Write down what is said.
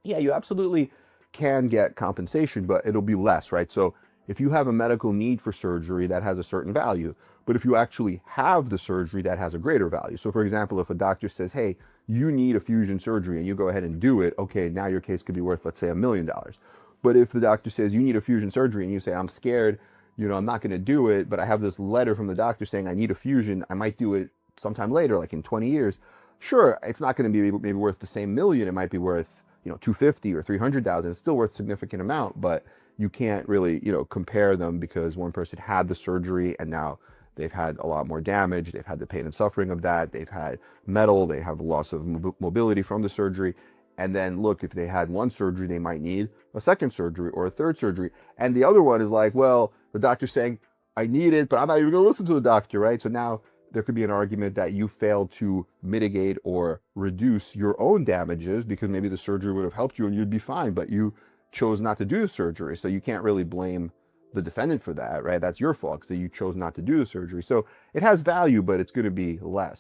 Yeah, you absolutely can get compensation, but it'll be less, right? So if you have a medical need for surgery, that has a certain value. But if you actually have the surgery, that has a greater value. So for example, if a doctor says, hey, you need a fusion surgery and you go ahead and do it, okay, now your case could be worth, let's say, $1,000,000. But if the doctor says you need a fusion surgery and you say, I'm scared, I'm not going to do it, but I have this letter from the doctor saying I need a fusion, I might do it sometime later, like in 20 years. Sure, it's not going to be maybe worth the same million. It might be worth, 250 or 300,000. It's still worth a significant amount, but you can't really, compare them because one person had the surgery and now they've had a lot more damage. They've had the pain and suffering of that. They've had metal. They have loss of mobility from the surgery. And then look, if they had one surgery, they might need a second surgery or a third surgery. And the other one is like, well, the doctor's saying, I need it, but I'm not even going to listen to the doctor, right? So now there could be an argument that you failed to mitigate or reduce your own damages because maybe the surgery would have helped you and you'd be fine, but you chose not to do the surgery. So you can't really blame the defendant for that, right? That's your fault because you chose not to do the surgery. So it has value, but it's going to be less.